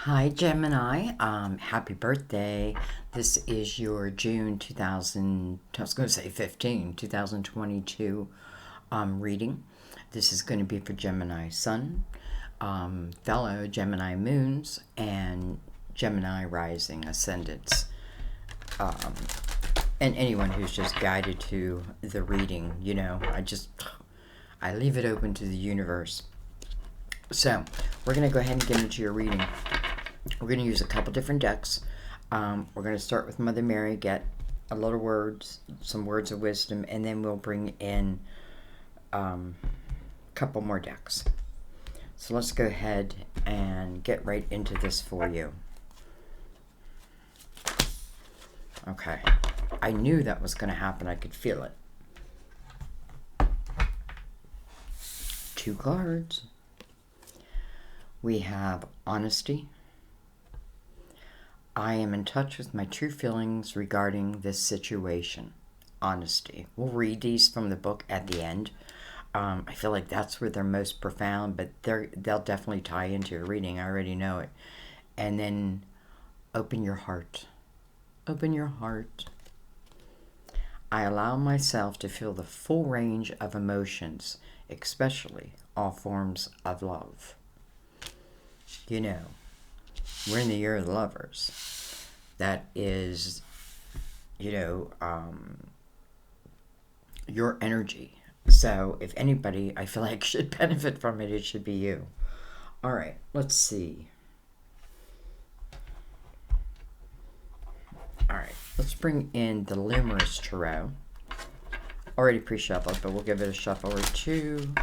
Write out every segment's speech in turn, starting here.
Hi Gemini, happy birthday. This is your June 2000, I was going to say 2022 reading. This is going to be for Gemini Sun, fellow Gemini Moons, and Gemini Rising Ascendants. And anyone who's just guided to the reading, I leave it open to the universe. So, we're going to go ahead and get into your reading. We're going to use a couple different decks. We're going to start with Mother Mary, get a little words, some words of wisdom, and then we'll bring in a couple more decks. So let's go ahead and get right into this for you. Okay. I knew that was going to happen. I could feel it. 2 cards. We have honesty. I am in touch with my true feelings regarding this situation. Honesty. We'll read these from the book at the end. I feel like that's where they're most profound, but they'll definitely tie into your reading. I already know it. And then open your heart. Open your heart. I allow myself to feel the full range of emotions, especially all forms of love. You know, we're in the year of the lovers. That is, your energy. So if anybody, I feel like, should benefit from it, it should be you. All right, let's see. All right, let's bring in the Luminous Tarot. Already pre-shuffled, but we'll give it a shuffle or two.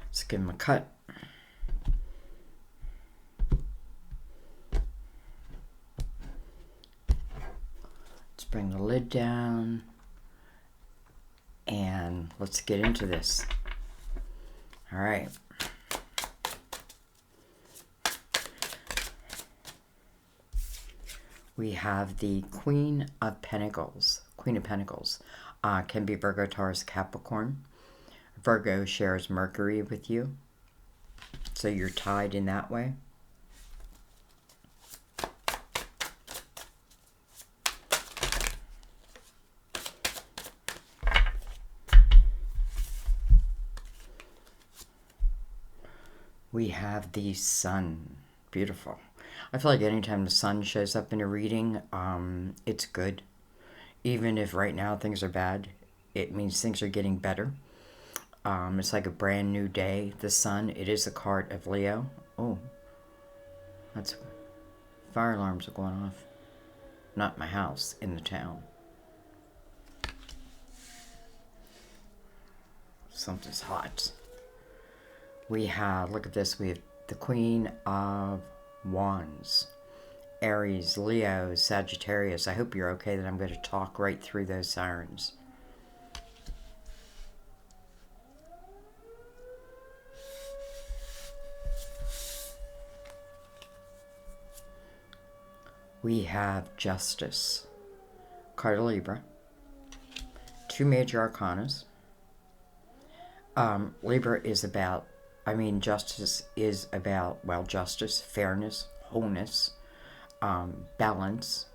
Let's give them a cut. Let's bring the lid down. And let's get into this. All right. We have the Queen of Pentacles. Queen of Pentacles can be Virgo, Taurus, Capricorn. Virgo shares Mercury with you, so you're tied in that way. We have the Sun. Beautiful. I feel like anytime the Sun shows up in a reading, it's good. Even if right now things are bad, it means things are getting better. It's like a brand new day. The Sun, it is a card of Leo. Oh, that's fire alarms are going off. Not my house, in the town. Something's hot. We have, look at this, we have the Queen of Wands. Aries, Leo, Sagittarius. I hope you're okay that I'm going to talk right through those sirens. We have Justice. Card of Libra. 2 major arcanas. Libra is about, justice is about, justice, fairness, wholeness, balance.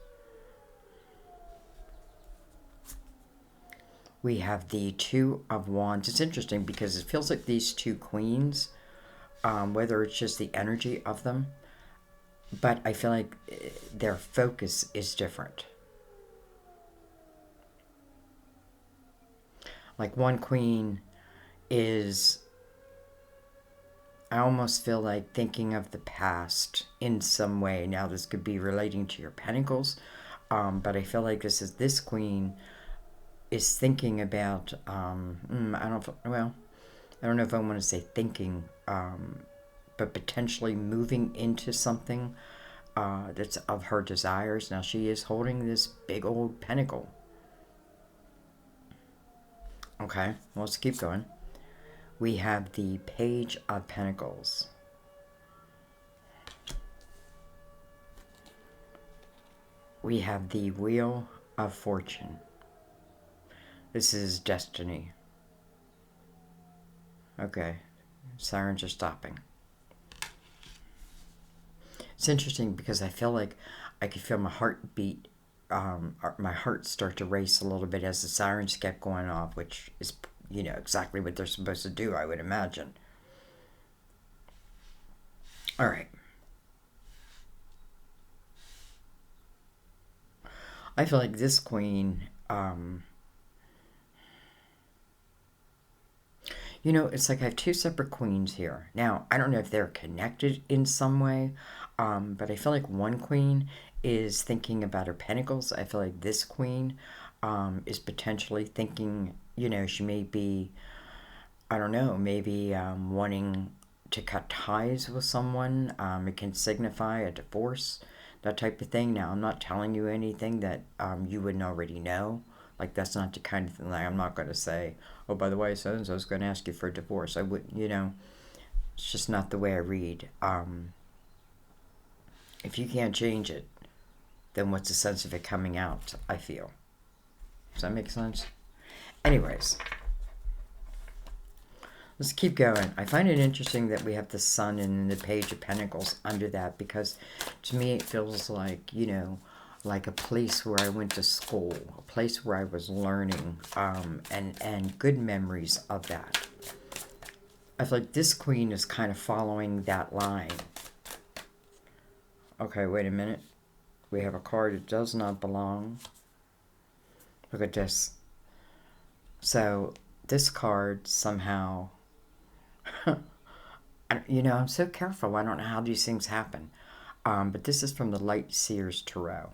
We have the 2 of Wands. It's interesting because it feels like these 2 queens, whether it's just the energy of them, but I feel like their focus is different. Like one queen is, I almost feel like thinking of the past in some way. Now this could be relating to your Pentacles, but I feel like this queen is thinking about, I don't know if I want to say thinking, but potentially moving into something that's of her desires. Now she is holding this big old pentacle. Okay, well, let's keep going. We have the Page of Pentacles. We have the Wheel of Fortune. This is destiny. Okay. Sirens are stopping. It's interesting because I feel like I could feel my heartbeat, my heart start to race a little bit as the sirens kept going off, which is, exactly what they're supposed to do, I would imagine. All right. I feel like this queen, it's like I have two separate queens here. Now, I don't know if they're connected in some way, but I feel like one queen is thinking about her pentacles. I feel like this queen is potentially thinking, she may be, I don't know, maybe wanting to cut ties with someone. It can signify a divorce, that type of thing. Now, I'm not telling you anything that you wouldn't already know. Like, that's not the kind of thing, like, I'm not going to say, oh, by the way, so-and-so is going to ask you for a divorce. I wouldn't, it's just not the way I read. If you can't change it, then what's the sense of it coming out, I feel. Does that make sense? Anyways, let's keep going. I find it interesting that we have the Sun and the Page of Pentacles under that, because to me it feels like, like a place where I went to school, a place where I was learning, and good memories of that. I feel like this queen is kind of following that line. Okay, wait a minute. We have a card that does not belong. Look at this. So this card somehow, I'm so careful. I don't know how these things happen. But this is from the Light Seers Tarot.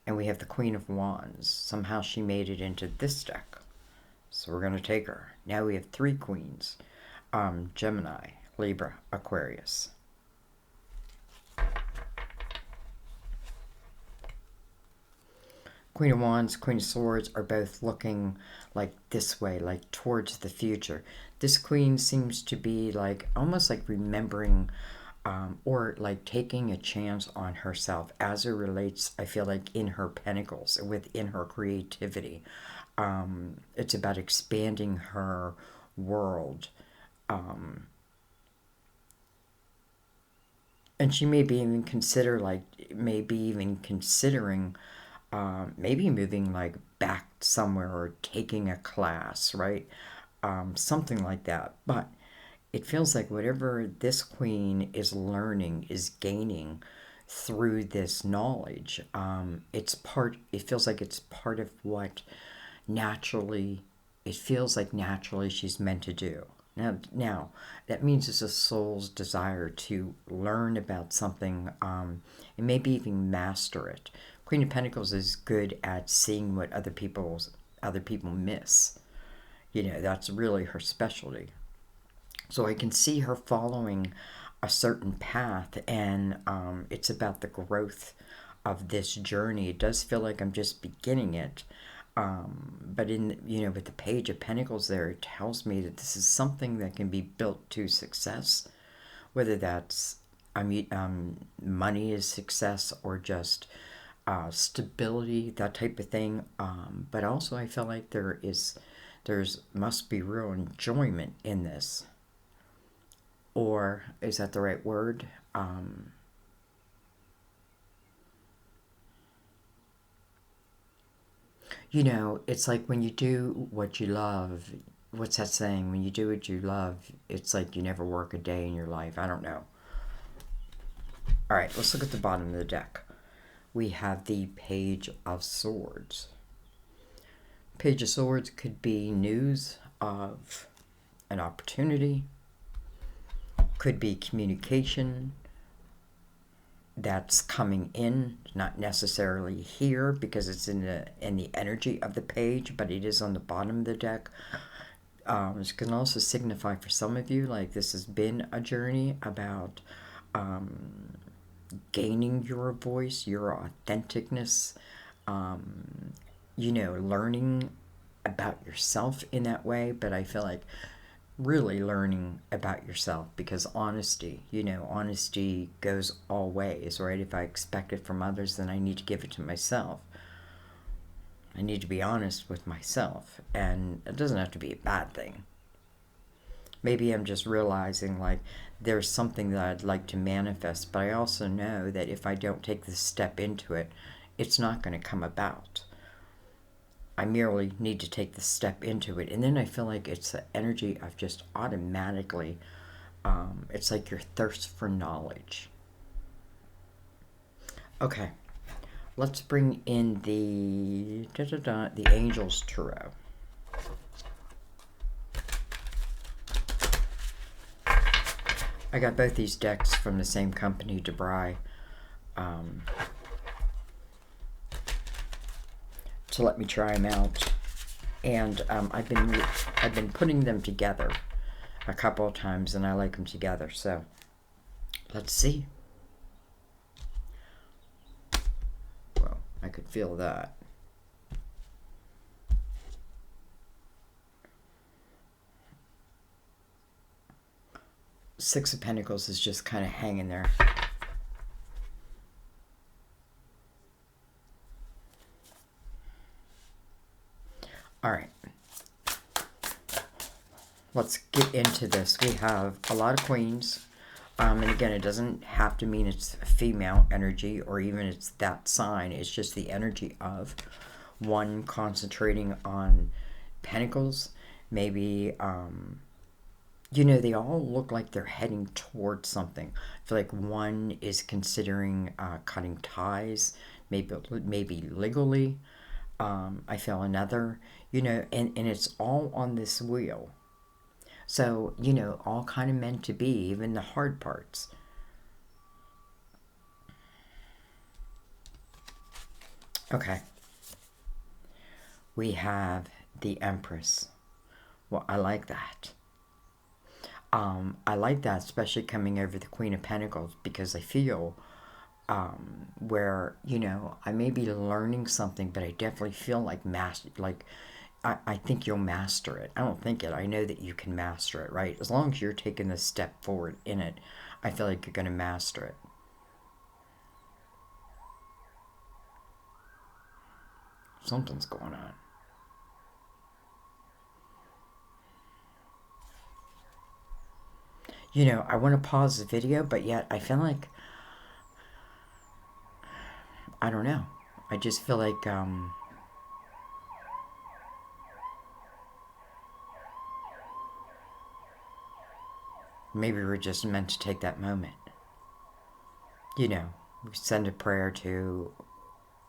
And we have the Queen of Wands. Somehow she made it into this deck. So we're going to take her. Now we have three queens. Gemini, Libra, Aquarius. Queen of Wands, Queen of Swords are both looking like this way, like towards the future. This queen seems to be like almost like remembering or like taking a chance on herself as it relates, I feel like, in her pentacles, within her creativity. It's about expanding her world. And she may be even considering maybe moving like back somewhere or taking a class, right? Something like that. But it feels like whatever this queen is learning, is gaining through this knowledge. It feels like it's part of what it feels like naturally she's meant to do. Now that means it's a soul's desire to learn about something, and maybe even master it. Queen of Pentacles is good at seeing what other people miss. That's really her specialty. So I can see her following a certain path, and it's about the growth of this journey. It does feel like I'm just beginning it. But with the Page of Pentacles there, it tells me that this is something that can be built to success, whether that's, money is success or just stability, that type of thing. But also I feel like there's must be real enjoyment in this. Or is that the right word? It's like when you do what you love, what's that saying? When you do what you love, it's like you never work a day in your life. I don't know. All right, let's look at the bottom of the deck. We have the Page of Swords. Page of Swords could be news of an opportunity, could be communication that's coming in, not necessarily here because it's in the energy of the page, but it is on the bottom of the deck. This can also signify for some of you, like this has been a journey about gaining your voice, your authenticness, learning about yourself in that way. But I feel like really learning about yourself, because honesty goes all ways, right? If I expect it from others, then I need to give it to myself. I need to be honest with myself, and it doesn't have to be a bad thing. Maybe I'm just realizing like there's something that I'd like to manifest, but I also know that if I don't take this step into it, it's not going to come about. I merely need to take the step into it, and then I feel like it's the energy of just automatically, it's like your thirst for knowledge. Okay, let's bring in the Angels Tarot. I got both these decks from the same company, DeBry, to let me try them out, and I've been putting them together a couple of times, and I like them together. So let's see. Well, I could feel that. Six of Pentacles is just kind of hanging there. All right. Let's get into this. We have a lot of Queens. And again, it doesn't have to mean it's a female energy or even it's that sign. It's just the energy of one concentrating on Pentacles. Maybe, you know, they all look like they're heading towards something. I feel like one is considering cutting ties, maybe legally. I feel another, you know, and it's all on this wheel. So, you know, all kind of meant to be, even the hard parts. Okay. We have the Empress. Well, I like that. I like that, especially coming over the Queen of Pentacles, because I feel where, you know, I may be learning something, but I definitely feel like I think you'll master it. I don't think it. I know that you can master it, right? As long as you're taking this step forward in it, I feel like you're going to master it. Something's going on. You know, I want to pause the video, but yet I feel like, I don't know. I just feel like, maybe we're just meant to take that moment. You know, we send a prayer to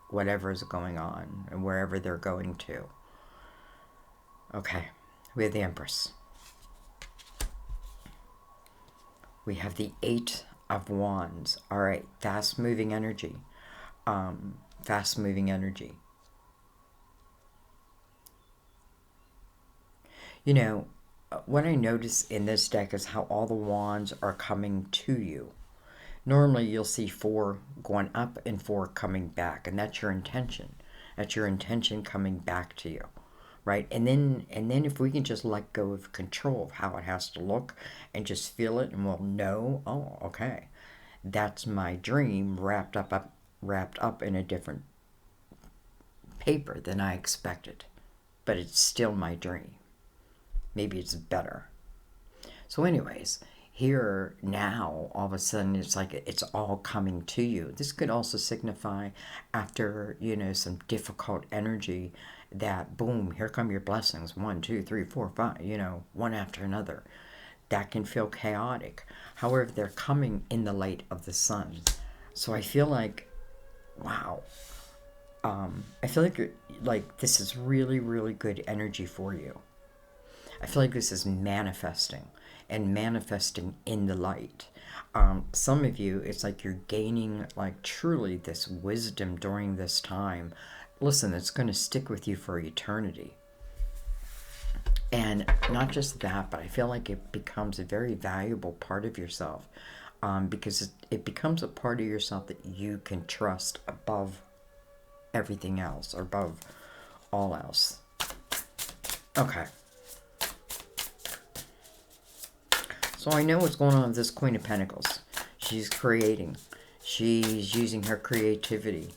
whatever is going on and wherever they're going to. Okay, we have the Empress. We have the Eight of Wands. All right, fast-moving energy. Fast-moving energy. You know, what I notice in this deck is how all the wands are coming to you. Normally, you'll see 4 going up and 4 coming back, and that's your intention. That's your intention coming back to you, right? And then if we can just let go of control of how it has to look and just feel it, and we'll know, oh, okay, that's my dream wrapped up in a different paper than I expected, but it's still my dream. Maybe it's better. So anyways, here now, all of a sudden, it's like it's all coming to you. This could also signify after, you know, some difficult energy that, boom, here come your blessings. 1, 2, 3, 4, 5, you know, one after another. That can feel chaotic. However, they're coming in the light of the sun. So I feel like, wow. I feel like this is really, really good energy for you. I feel like this is manifesting and manifesting in the light. Some of you, it's like you're gaining like truly this wisdom during this time. Listen, it's going to stick with you for eternity. And not just that, but I feel like it becomes a very valuable part of yourself, because it becomes a part of yourself that you can trust above everything else, or above all else. Okay. So I know what's going on with this Queen of Pentacles. She's creating. She's using her creativity.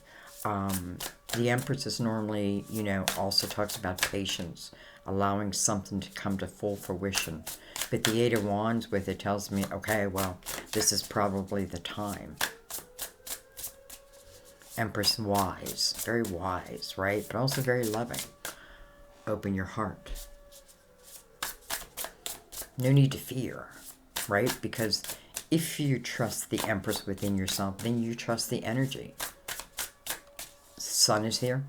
The Empress is normally, you know, also talks about patience, allowing something to come to full fruition. But the Eight of Wands with it tells me, okay, well, this is probably the time. Empress, wise, very wise, right? But also very loving. Open your heart. No need to fear, right? Because if you trust the Empress within yourself, then you trust the energy. Sun is here.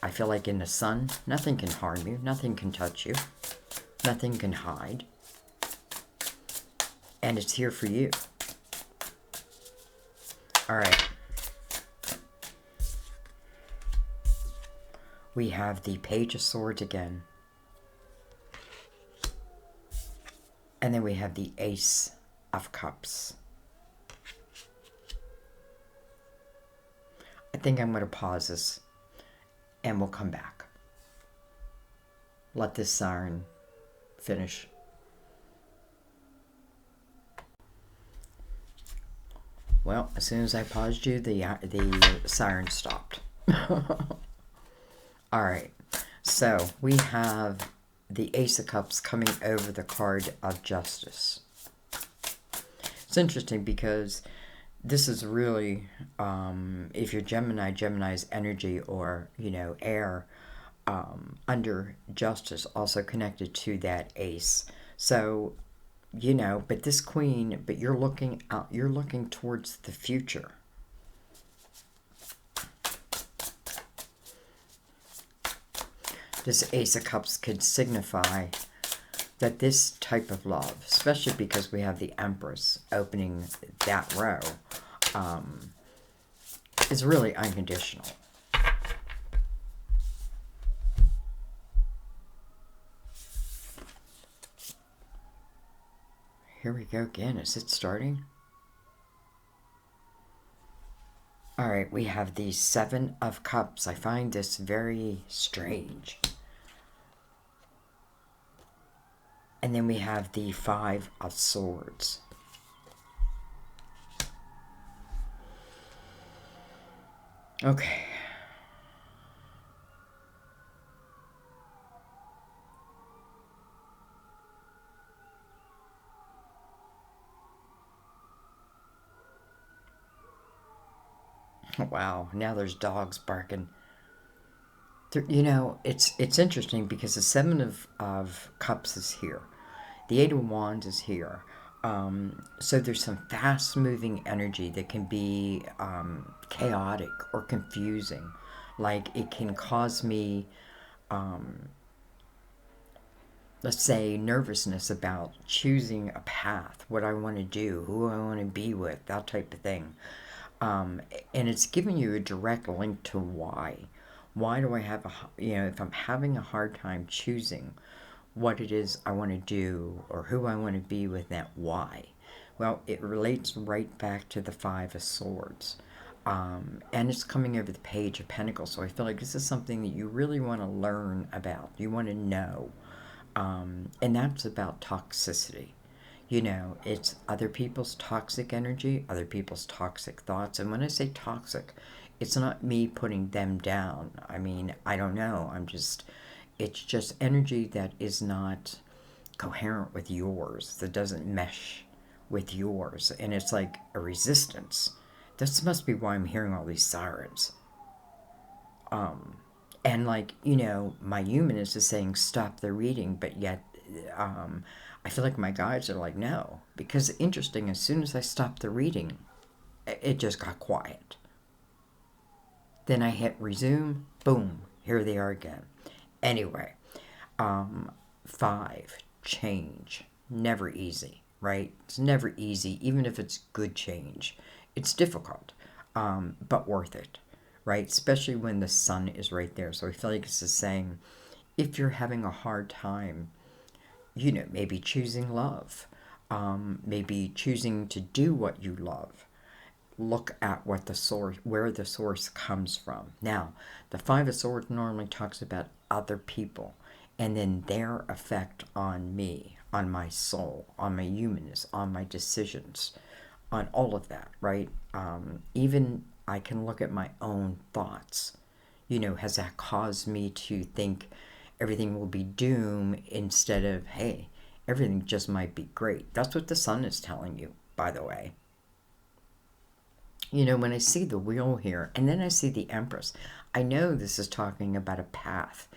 I feel like in the sun, nothing can harm you, nothing can touch you, nothing can hide. And it's here for you. All right. We have the Page of Swords again. And then we have the Ace of Cups. I think I'm going to pause this and we'll come back. Let this siren finish. Well, as soon as I paused you, the siren stopped. All right, so we have the Ace of Cups coming over the card of Justice. It's interesting because this is really, if you're Gemini, Gemini's energy or, you know, air, under Justice, also connected to that Ace. So, you know, but this Queen, but you're looking out, you're looking towards the future. This Ace of Cups could signify that this type of love, especially because we have the Empress opening that row, is really unconditional. Here we go again. Is it starting? All right, we have the Seven of Cups. I find this very strange. And then we have the Five of Swords. Okay. Wow, now there's dogs barking. You know, it's interesting because the Seven of Cups is here. The Eight of Wands is here. So there's some fast-moving energy that can be chaotic or confusing. Like it can cause me, let's say, nervousness about choosing a path, what I want to do, who I want to be with, that type of thing. And it's giving you a direct link to why. Why do I have if I'm having a hard time choosing what it is I want to do or who I want to be with, that why? Well, it relates right back to the Five of Swords. And it's coming over the Page of Pentacles. So I feel like this is something that you really want to learn about. You want to know. And that's about toxicity. You know, it's other people's toxic energy, other people's toxic thoughts. And when I say toxic, it's not me putting them down. I mean, I don't know. It's just energy that is not coherent with yours, that doesn't mesh with yours. And it's like a resistance. This must be why I'm hearing all these sirens. And like, you know, my humanist is saying stop the reading, but yet I feel like my guides are like, no. Because interesting, as soon as I stopped the reading, it just got quiet. Then I hit resume, boom, here they are again. Anyway, 5, change. Never easy, right? It's never easy, even if it's good change. It's difficult, but worth it, right? Especially when the sun is right there. So I feel like this is saying, if you're having a hard time, you know, maybe choosing love, maybe choosing to do what you love, look at what the source, where the source comes from. Now, the Five of Swords normally talks about other people and then their effect on me, on my soul, on my humanness, on my decisions, on all of that, right? Even I can look at my own thoughts. You know, has that caused me to think everything will be doom instead of, hey, everything just might be great? That's what the sun is telling you, by the way. You know, when I see the wheel here, and then I see the Empress, I know this is talking about a path.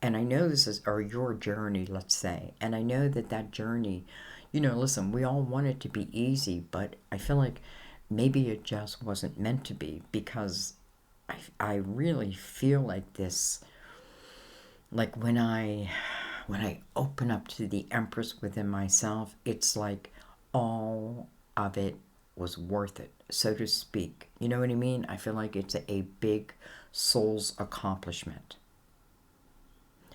And I know this is, or your journey, let's say. And I know that that journey, you know, listen, we all want it to be easy, but I feel like maybe it just wasn't meant to be, because I really feel like this, like when I open up to the Empress within myself, it's like all of it was worth it, so to speak. You know what I mean? I feel like it's a big soul's accomplishment.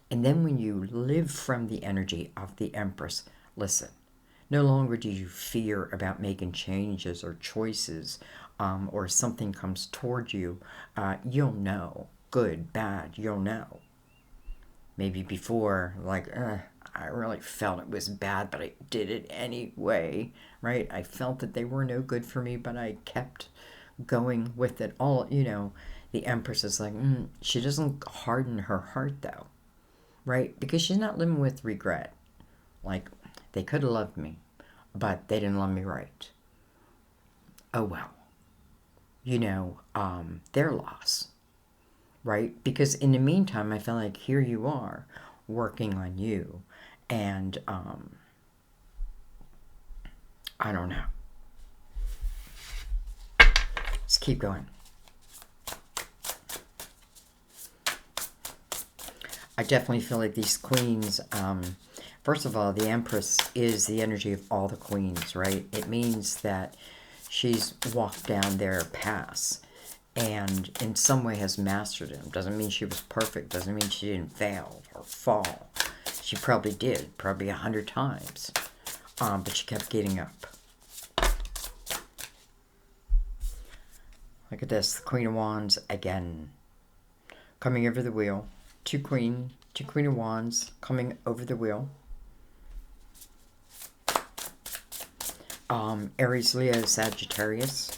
And then when you live from the energy of the Empress, listen, no longer do you fear about making changes or choices, or something comes toward you. You'll know, good, bad, you'll know. Maybe before, like, I really felt it was bad, but I did it anyway, right? I felt that they were no good for me, but I kept going with it all. You know, the Empress is like, she doesn't harden her heart, though, right? Because she's not living with regret. Like, they could have loved me, but they didn't love me right. Oh, well. You know, their loss, right? Because in the meantime, I feel like here you are working on you. And I don't know. Let's keep going. I definitely feel like these queens, first of all, the Empress is the energy of all the queens, right? It means that she's walked down their paths and in some way has mastered them. Doesn't mean she was perfect. Doesn't mean she didn't fail or fall. She probably did, probably 100 times. But she kept getting up. Look at this, the Queen of Wands again. Coming over the wheel. Two Queen of Wands coming over the wheel. Aries, Leo, Sagittarius.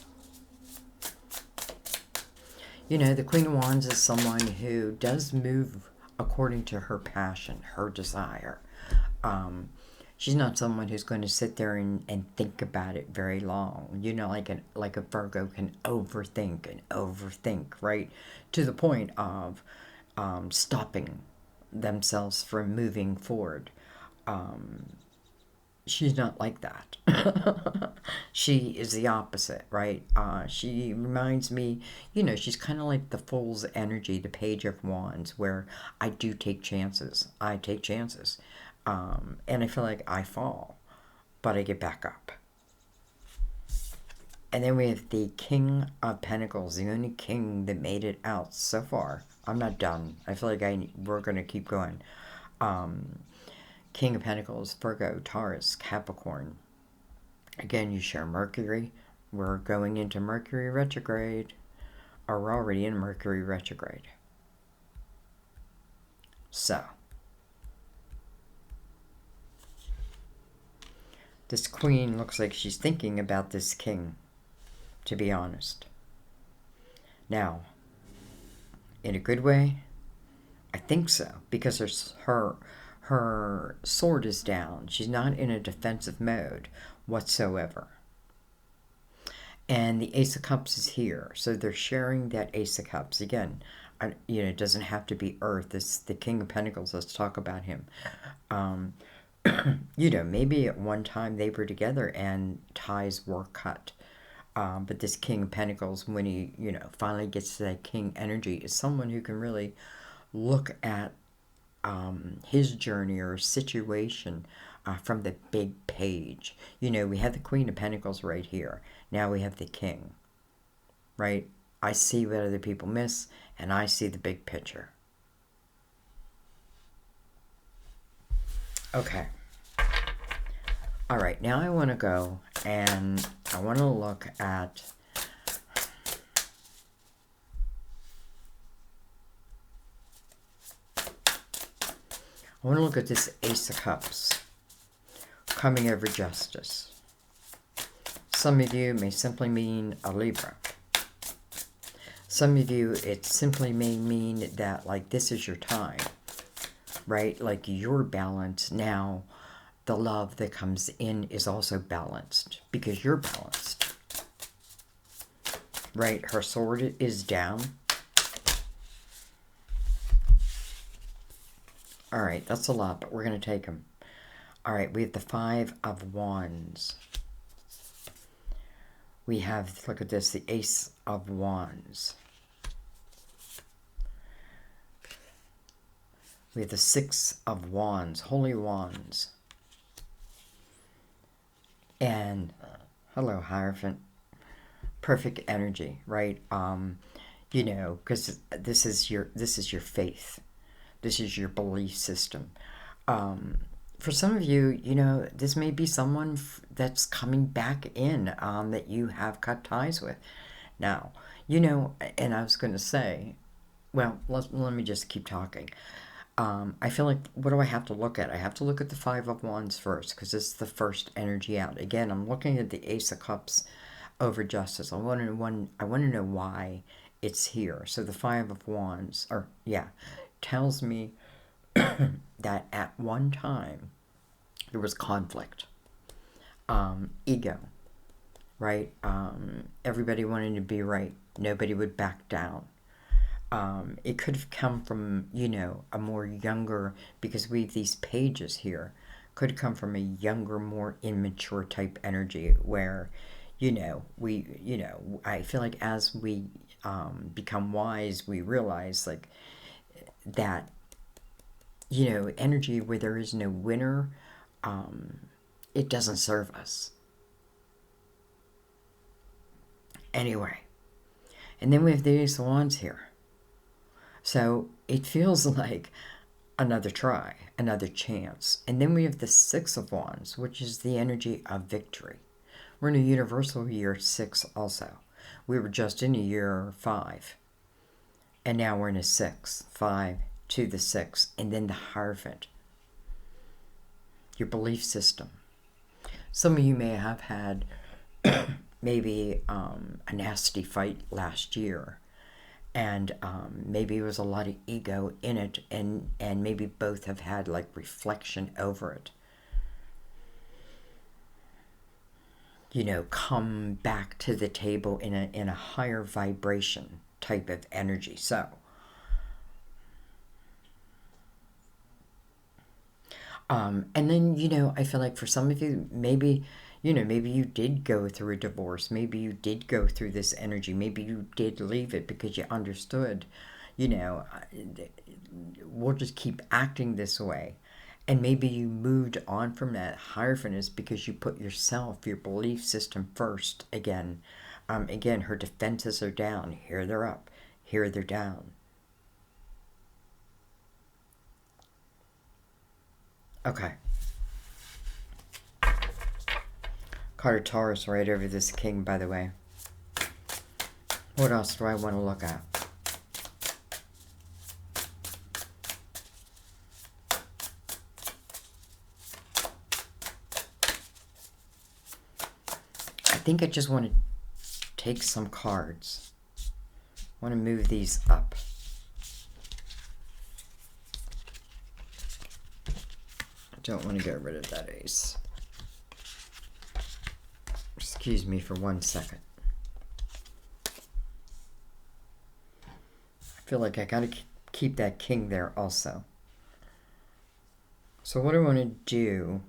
You know, the Queen of Wands is someone who does move according to her passion, her desire. She's not someone who's going to sit there and think about it very long. You know, like a Virgo can overthink, right? To the point of stopping themselves from moving forward. She's not like that. She is the opposite, right? She reminds me, you know, she's kind of like the Fool's energy, the Page of Wands, where I do take chances. I take chances. And I feel like I fall, but I get back up. And then we have the King of Pentacles, the only king that made it out so far. I'm not done. I feel like we're going to keep going. King of Pentacles, Virgo, Taurus, Capricorn. Again, you share Mercury. We're going into Mercury retrograde. Or we're already in Mercury retrograde. So, this queen looks like she's thinking about this king, to be honest. Now, in a good way, I think so, because her sword is down. She's not in a defensive mode whatsoever. And the Ace of Cups is here. So they're sharing that Ace of Cups. Again, you know, it doesn't have to be Earth. It's the King of Pentacles. Let's talk about him. You know, maybe at one time they were together and ties were cut. But this King of Pentacles, when he, you know, finally gets to that King energy, is someone who can really look at his journey or situation from the big page. You know, we have the Queen of Pentacles right here. Now we have the King, right? I see what other people miss, and I see the big picture. Okay. All right, now I want to go and I want to look at this Ace of Cups coming over Justice. Some of you may simply mean a Libra. Some of you, it simply may mean that, like, this is your time, right? Like, you're balanced. Now, the love that comes in is also balanced because you're balanced, right? Her sword is down. All right, that's a lot, but we're going to take them. All right, we have the Five of Wands. We have, look at this, the Ace of Wands. We have the Six of Wands, Holy Wands. And, hello, Hierophant. Perfect energy, right? You know, because this is your faith. This is your belief system. For some of you, you know, this may be someone that's coming back in that you have cut ties with. Now, you know, and I was going to say, well, let me just keep talking. I feel like, what do I have to look at? I have to look at the Five of Wands first because it's the first energy out. Again, I'm looking at the Ace of Cups over Justice. I want to know why it's here. So the Five of Wands, or yeah, tells me that at one time there was conflict, ego, right? Everybody wanted to be right. Nobody would back down. It could have come from, you know, a more younger, because we have these pages here, could come from a younger, more immature type energy where, you know, I feel like as we become wise, we realize, like, that, you know, energy where there is no winner, it doesn't serve us. Anyway, and then we have the Ace of Wands here. So it feels like another try, another chance. And then we have the Six of Wands, which is the energy of victory. We're in a universal year 6 also. We were just in a year 5. And now we're in a 6, 5 to the 6. And then the Hierophant. Your belief system. Some of you may have had maybe a nasty fight last year. And maybe there was a lot of ego in it, and maybe both have had, like, reflection over it. You know, come back to the table in a higher vibration type of energy. So, and then, you know, I feel like for some of you, maybe, you know, maybe you did go through a divorce. Maybe you did go through this energy. Maybe you did leave it because you understood, you know, we'll just keep acting this way. And maybe you moved on from that. Hierophant is because you put yourself, your belief system first again. Again, her defenses are down. Here they're up. Here they're down. Okay. Card of Taurus right over this King, by the way. What else do I want to look at? I think I just want to take some cards. I want to move these up. I don't want to get rid of that ace. Excuse me for 1 second. I feel like I gotta keep that King there also. So what I want to do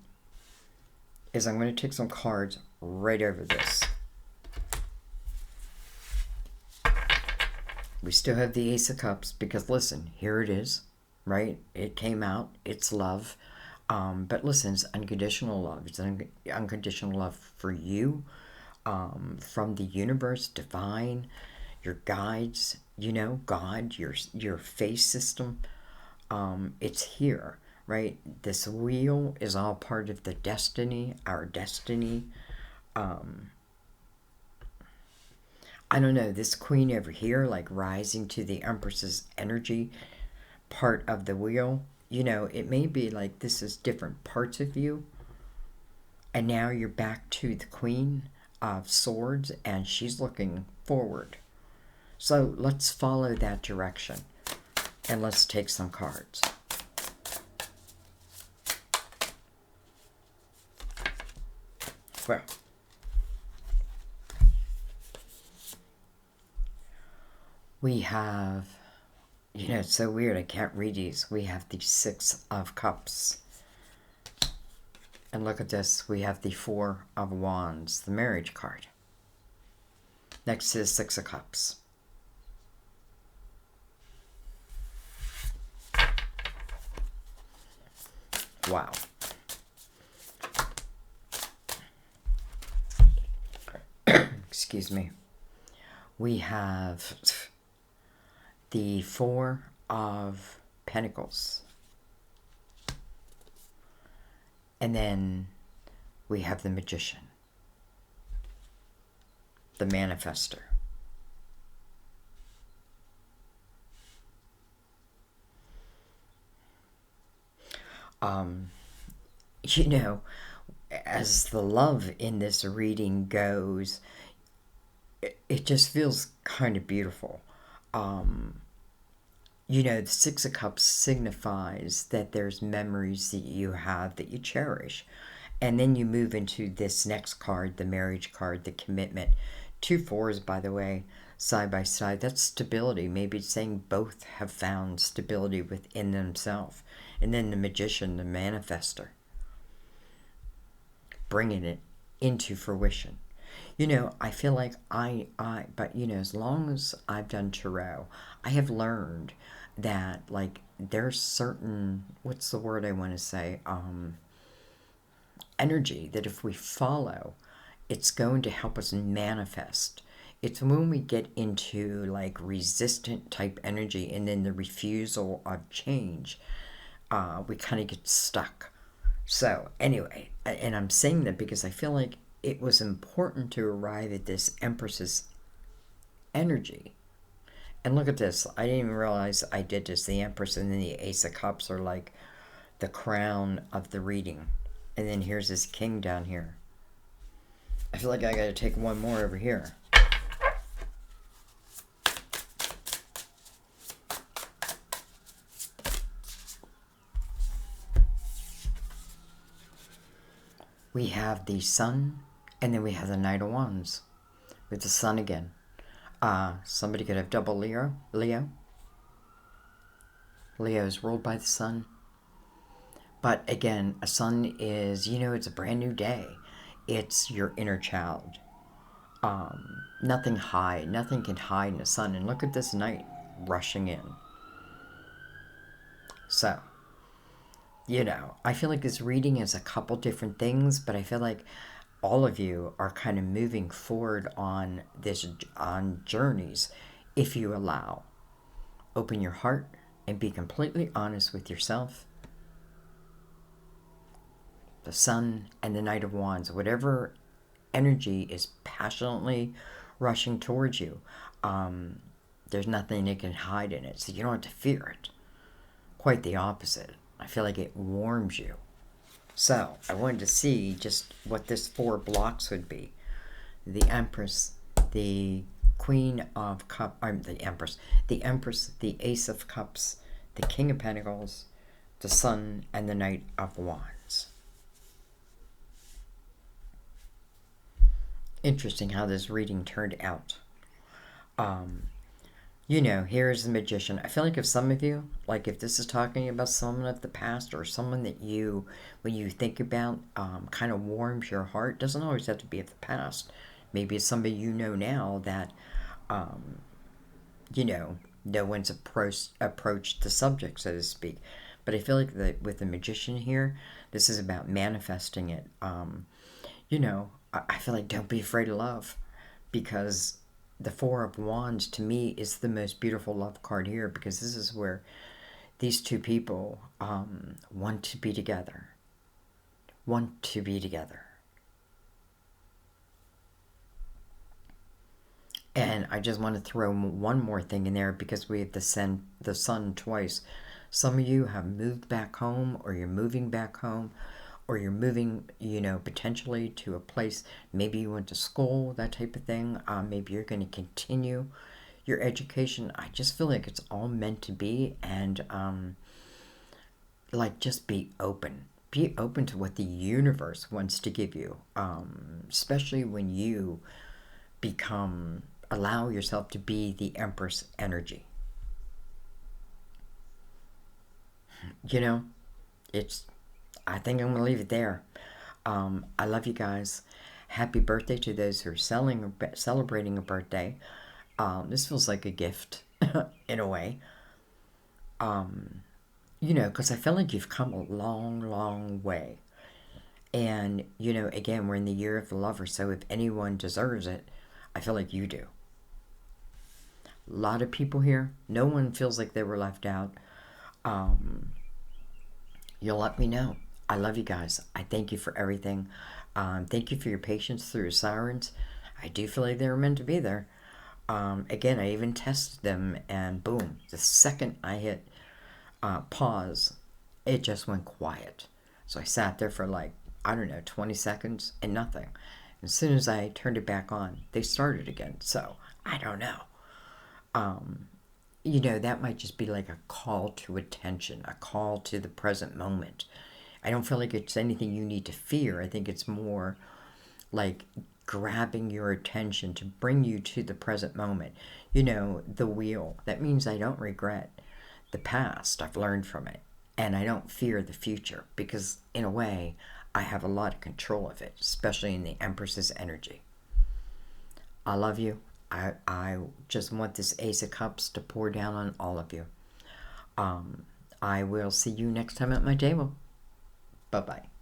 is I'm going to take some cards right over this. We still have the Ace of Cups because, listen, here it is, right? It came out. It's love. But listen, it's unconditional love. It's unconditional love for you, from the universe, divine, your guides, you know, God, your faith system. It's here, right? This wheel is all part of the destiny, our destiny. I don't know, this Queen over here, like rising to the Empress's energy part of the wheel. You know, it may be like this is different parts of you. And now you're back to the Queen of Swords, and she's looking forward. So let's follow that direction. And let's take some cards. Well, we have, it's so weird, I can't read these. We have the Six of Cups. And look at this, we have the Four of Wands, the marriage card. Next to the Six of Cups. Wow. Excuse me. We have the Four of Pentacles. And then we have the Magician. The Manifester. As the love in this reading goes, it just feels kind of beautiful. The Six of Cups signifies that there's memories that you have that you cherish. And then you move into this next card, the marriage card, the commitment. 2 fours, by the way, side by side. That's stability. Maybe it's saying both have found stability within themselves. And then the Magician, the manifester, bringing it into fruition. I feel like but as long as I've done tarot, I have learned that, like, there's certain, what's the word I want to say, energy that if we follow, it's going to help us manifest. It's when we get into, like, resistant type energy and then the refusal of change, we kind of get stuck. So anyway, and I'm saying that because I feel like it was important to arrive at this Empress's energy. And look at this. I didn't even realize I did this. The Empress and then the Ace of Cups are like the crown of the reading. And then here's this King down here. I feel like I gotta take one more over here. We have the Sun, and then we have the Knight of Wands with the Sun again. Somebody could have double Leo. Leo is ruled by the Sun. But again, a Sun is, it's a brand new day. It's your inner child. Nothing can hide in the Sun. And look at this Knight rushing in. So, I feel like this reading is a couple different things, but I feel like all of you are kind of moving forward on journeys if you allow. Open your heart and be completely honest with yourself. The Sun and the Knight of Wands, whatever energy is passionately rushing towards you, there's nothing that can hide in it, so you don't have to fear it. Quite the opposite. I feel like it warms you. So, I wanted to see just what this 4 blocks would be. The Empress, the Queen of Cups, the Empress, the Ace of Cups, the King of Pentacles, the Sun, and the Knight of Wands. Interesting how this reading turned out. Here's the Magician. I feel like if some of you, like if this is talking about someone of the past or someone that you, when you think about, kind of warms your heart, doesn't always have to be of the past. Maybe it's somebody now that, no one's approached the subject, so to speak. But I feel like with the Magician here, this is about manifesting it. I feel like don't be afraid of love, because the Four of Wands to me is the most beautiful love card here, because this is where these two people want to be together. And I just want to throw one more thing in there, because we have the Sun twice. Some of you have moved back home, or you're moving back home, or you're moving, potentially to a place. Maybe you went to school, that type of thing. Maybe you're going to continue your education, I just feel like it's all meant to be. And like, just be open. Be open to what the universe wants to give you, especially when you allow yourself to be the Empress energy. You know, I think I'm going to leave it there. I love you guys. Happy birthday to those who are celebrating a birthday. This feels like a gift in a way. Because I feel like you've come a long, long way. And, again, we're in the year of the lover, so if anyone deserves it, I feel like you do. A lot of people here, no one feels like they were left out. You'll let me know. I love you guys. I thank you for everything. Thank you for your patience through sirens. I do feel like they were meant to be there. Again, I even tested them, and boom, the second I hit pause, it just went quiet. So I sat there for like, I don't know, 20 seconds and nothing. As soon as I turned it back on, they started again. So I don't know. That might just be like a call to attention, a call to the present moment. I don't feel like it's anything you need to fear. I think it's more like grabbing your attention to bring you to the present moment. The wheel. That means I don't regret the past. I've learned from it. And I don't fear the future because, in a way, I have a lot of control of it, especially in the Empress's energy. I love you. I just want this Ace of Cups to pour down on all of you. I will see you next time at my table. Bye-bye.